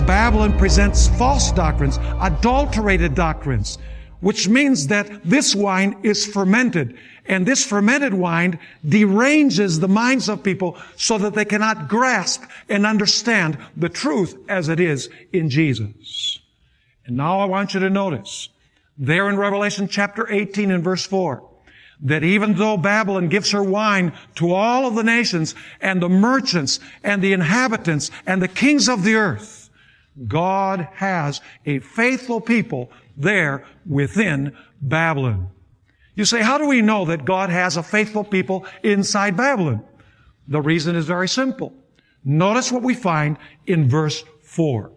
Babylon presents false doctrines, adulterated doctrines, which means that this wine is fermented. And this fermented wine deranges the minds of people so that they cannot grasp and understand the truth as it is in Jesus. And now I want you to notice, there in Revelation chapter 18 and verse 4, that even though Babylon gives her wine to all of the nations and the merchants and the inhabitants and the kings of the earth, God has a faithful people there within Babylon. You say, how do we know that God has a faithful people inside Babylon? The reason is very simple. Notice what we find in verse 4.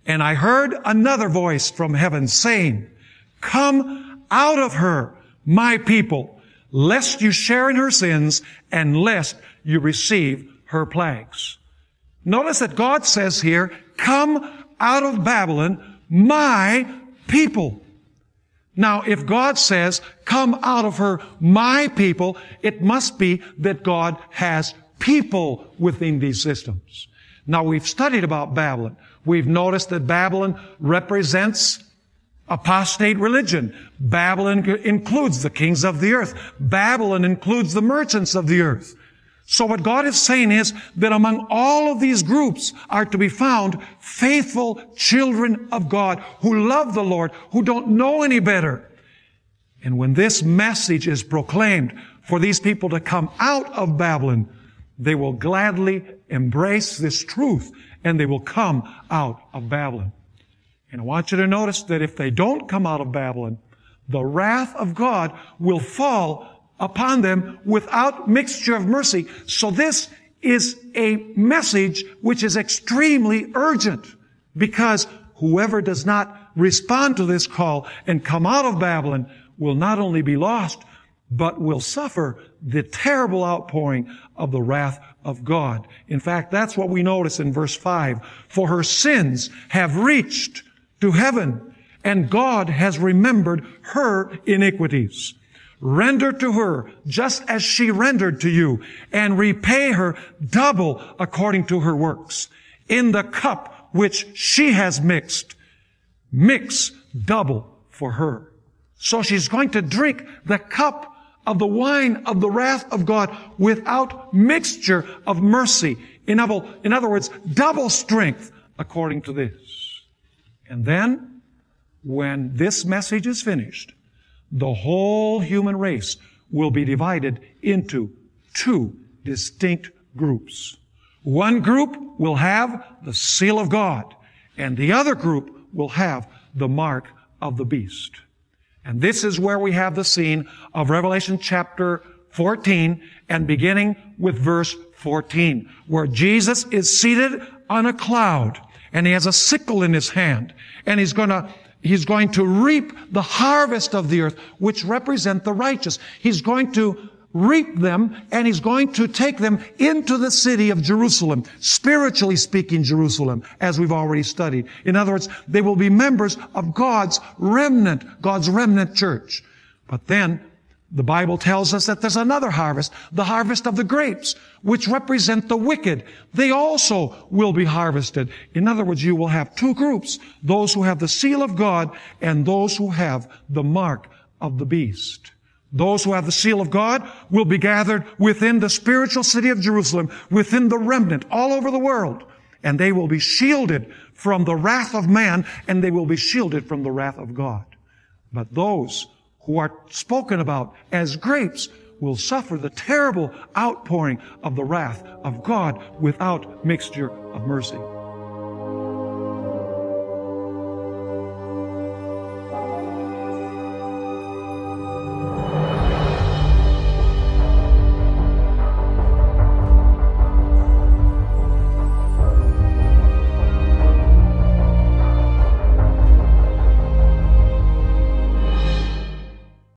And I heard another voice from heaven saying, come out of her, my people, lest you share in her sins and lest you receive her plagues. Notice that God says here, come out of Babylon, my people. Now, if God says, come out of her, my people, it must be that God has people within these systems. Now, we've studied about Babylon. We've noticed that Babylon represents apostate religion. Babylon includes the kings of the earth. Babylon includes the merchants of the earth. So what God is saying is that among all of these groups are to be found faithful children of God who love the Lord, who don't know any better. And when this message is proclaimed for these people to come out of Babylon, they will gladly embrace this truth and they will come out of Babylon. And I want you to notice that if they don't come out of Babylon, the wrath of God will fall upon them without mixture of mercy. So this is a message which is extremely urgent, because whoever does not respond to this call and come out of Babylon will not only be lost, but will suffer the terrible outpouring of the wrath of God. In fact, that's what we notice in verse 5. For her sins have reached to heaven, and God has remembered her iniquities. Render to her just as she rendered to you, and repay her double according to her works. In the cup which she has mixed, mix double for her. So she's going to drink the cup of the wine of the wrath of God without mixture of mercy. In other words, double strength according to this. And then, when this message is finished, the whole human race will be divided into two distinct groups. One group will have the seal of God, and the other group will have the mark of the beast. And this is where we have the scene of Revelation chapter 14 and beginning with verse 14, where Jesus is seated on a cloud and he has a sickle in his hand, and he's going to reap the harvest of the earth, which represent the righteous. He's going to reap them, and he's going to take them into the city of Jerusalem, spiritually speaking Jerusalem, as we've already studied. In other words, they will be members of God's remnant church. But then, the Bible tells us that there's another harvest, the harvest of the grapes, which represent the wicked. They also will be harvested. In other words, you will have two groups, those who have the seal of God and those who have the mark of the beast. Those who have the seal of God will be gathered within the spiritual city of Jerusalem, within the remnant all over the world. And they will be shielded from the wrath of man, and they will be shielded from the wrath of God. But those who are spoken about as grapes will suffer the terrible outpouring of the wrath of God without mixture of mercy.